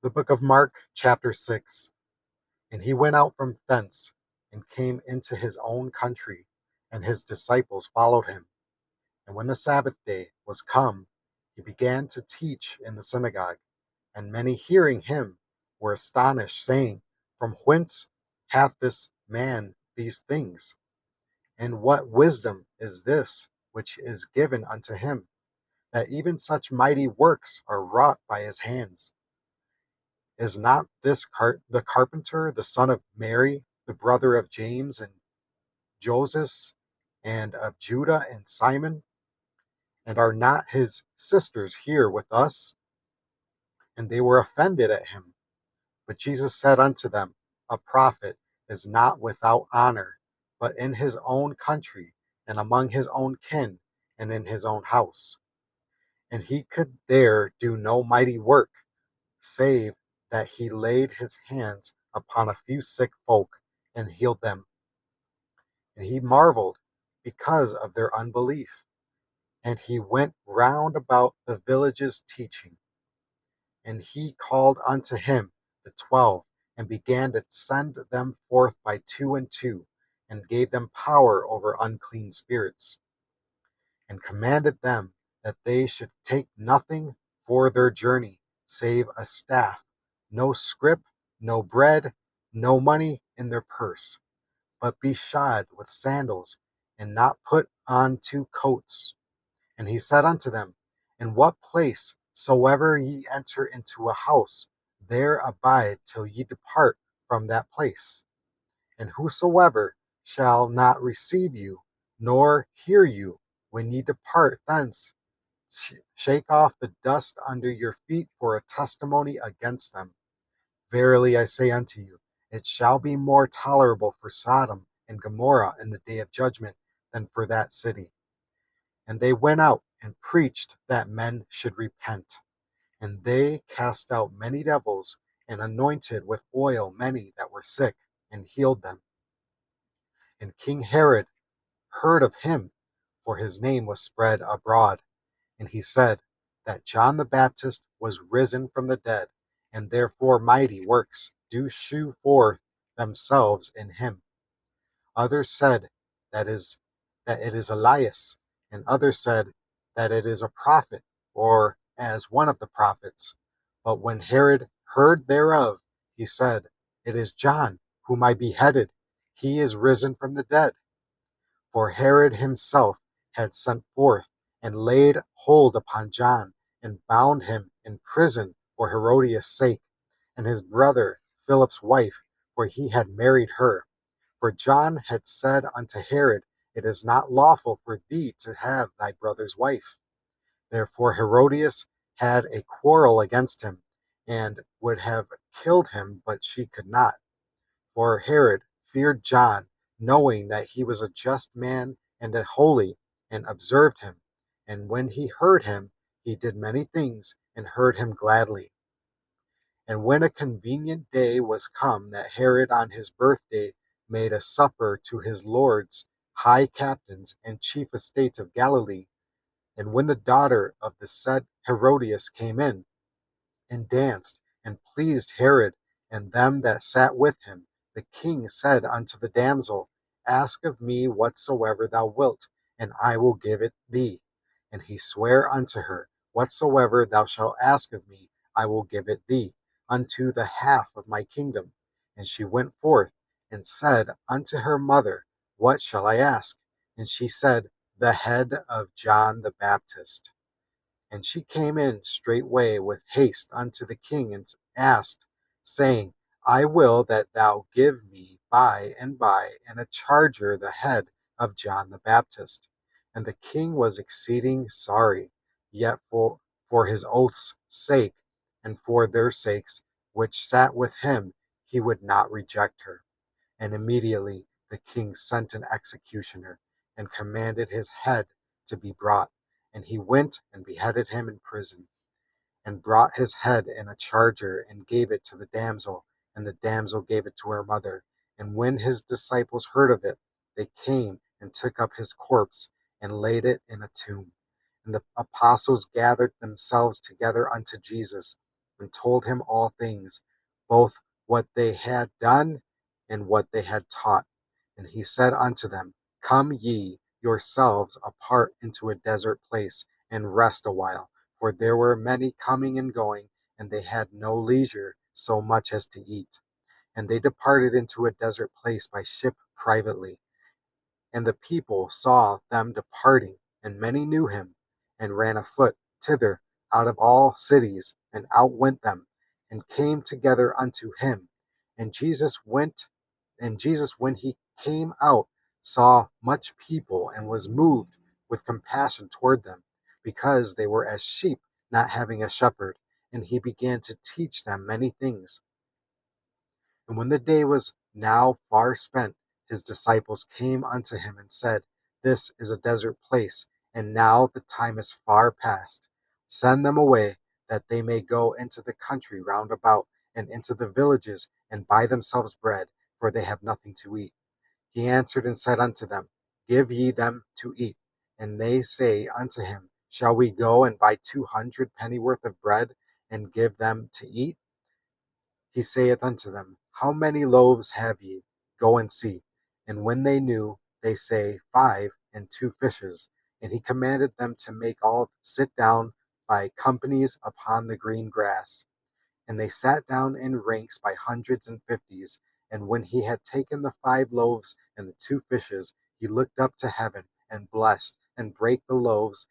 The book of Mark, chapter 6. And he went out from thence and came into his own country, and his disciples followed him. And when the Sabbath day was come, he began to teach in the synagogue. And many hearing him were astonished, saying, From whence hath this man these things? And what wisdom is this which is given unto him, that even such mighty works are wrought by his hands? Is not this the carpenter, the son of Mary, the brother of James and Joseph, and of Judah and Simon? And are not his sisters here with us? And they were offended at him. But Jesus said unto them, A prophet is not without honor, but in his own country, and among his own kin, and in his own house. And he could there do no mighty work, save that he laid his hands upon a few sick folk and healed them. And he marveled because of their unbelief. And he went round about the villages teaching. And he called unto him the 12, and began to send them forth by two and two, and gave them power over unclean spirits, and commanded them that they should take nothing for their journey, save a staff, no scrip, no bread, no money in their purse, but be shod with sandals, and not put on two coats. And he said unto them, In what place soever ye enter into a house, there abide till ye depart from that place. And whosoever shall not receive you, nor hear you, when ye depart thence, shake off the dust under your feet for a testimony against them. Verily I say unto you, it shall be more tolerable for Sodom and Gomorrah in the day of judgment than for that city. And they went out and preached that men should repent. And they cast out many devils, and anointed with oil many that were sick, and healed them. And King Herod heard of him, for his name was spread abroad. And he said that John the Baptist was risen from the dead, and therefore mighty works do shew forth themselves in him. Others said that is that it is Elias, and others said that it is a prophet, or as one of the prophets. But when Herod heard thereof, he said, It is John, whom I beheaded. He is risen from the dead. For Herod himself had sent forth and laid hold upon John, and bound him in prison for Herodias' sake, and his brother Philip's wife, for he had married her. For John had said unto Herod, It is not lawful for thee to have thy brother's wife. Therefore Herodias had a quarrel against him, and would have killed him, but she could not. For Herod feared John, knowing that he was a just man and a holy, and observed him. And when he heard him, he did many things, and heard him gladly. And when a convenient day was come that Herod on his birthday made a supper to his lords, high captains, and chief estates of Galilee, and when the daughter of the said Herodias came in, and danced, and pleased Herod and them that sat with him, the king said unto the damsel, Ask of me whatsoever thou wilt, and I will give it thee. And he sware unto her, Whatsoever thou shalt ask of me, I will give it thee, unto the half of my kingdom. And she went forth, and said unto her mother, What shall I ask? And she said, The head of John the Baptist. And she came in straightway with haste unto the king, and asked, saying, I will that thou give me by and by in a charger the head of John the Baptist. And the king was exceeding sorry, yet for his oath's sake, and for their sakes which sat with him, he would not reject her. And immediately the king sent an executioner, and commanded his head to be brought. And he went and beheaded him in prison, and brought his head in a charger, and gave it to the damsel, and the damsel gave it to her mother. And when his disciples heard of it, they came and took up his corpse, and laid it in a tomb. And the apostles gathered themselves together unto Jesus, and told him all things, both what they had done and what they had taught. And he said unto them, Come ye yourselves apart into a desert place, and rest a while. For there were many coming and going, and they had no leisure so much as to eat. And they departed into a desert place by ship privately. And the people saw them departing, and many knew him, and ran afoot thither out of all cities, and outwent them, and came together unto him. And Jesus, when he came out, saw much people, and was moved with compassion toward them, because they were as sheep not having a shepherd. And he began to teach them many things. And when the day was now far spent, his disciples came unto him and said, This is a desert place, and now the time is far past. Send them away, that they may go into the country round about, and into the villages, and buy themselves bread, for they have nothing to eat. He answered and said unto them, Give ye them to eat. And they say unto him, Shall we go and buy 200 pennyworth of bread, and give them to eat? He saith unto them, How many loaves have ye? Go and see. And when they knew, they say, 5, and 2 fishes. And he commanded them to make all sit down by companies upon the green grass. And they sat down in ranks by hundreds and fifties. And when he had taken the 5 loaves and the 2 fishes, he looked up to heaven, and blessed, and brake the loaves,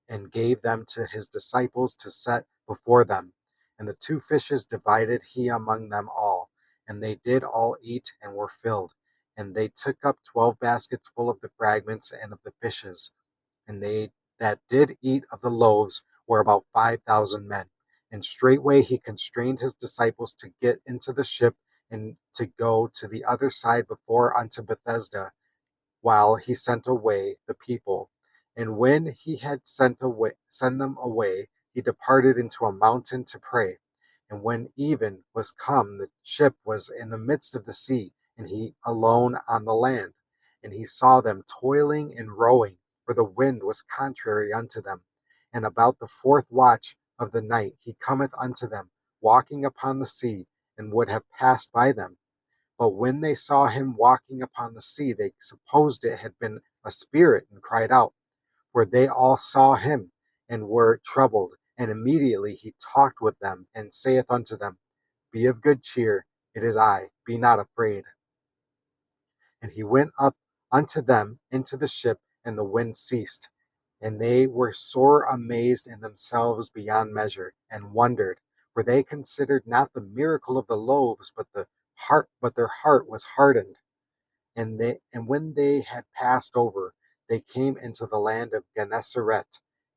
and gave them to his disciples to set before them. And the 2 fishes divided he among them all. And they did all eat, and were filled. And they took up 12 baskets full of the fragments and of the fishes. And they that did eat of the loaves were about 5,000 men. And straightway he constrained his disciples to get into the ship, and to go to the other side before unto Bethesda, while he sent away the people. And when he had sent them away, he departed into a mountain to pray. And when even was come, the ship was in the midst of the sea, and he alone on the land. And he saw them toiling and rowing, for the wind was contrary unto them. And about the 4th watch of the night he cometh unto them, walking upon the sea, and would have passed by them. But when they saw him walking upon the sea, they supposed it had been a spirit, and cried out. For they all saw him, and were troubled. And immediately he talked with them, and saith unto them, Be of good cheer, it is I, be not afraid. And he went up unto them into the ship, and the wind ceased. And they were sore amazed in themselves beyond measure, and wondered, for they considered not the miracle of the loaves, but their heart was hardened. And when they had passed over, they came into the land of Gennesaret,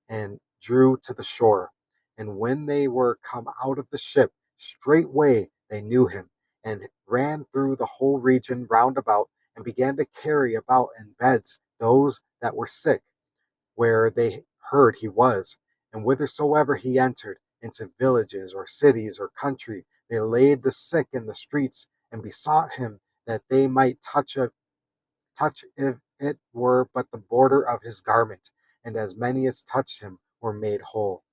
and drew to the shore. And when they were come out of the ship, straightway they knew him, and ran through the whole region round about, and began to carry about in beds those that were sick, where they heard he was. And whithersoever he entered, into villages or cities or country, they laid the sick in the streets, and besought him that they might touch if it were but the border of his garment. And as many as touched him were made whole.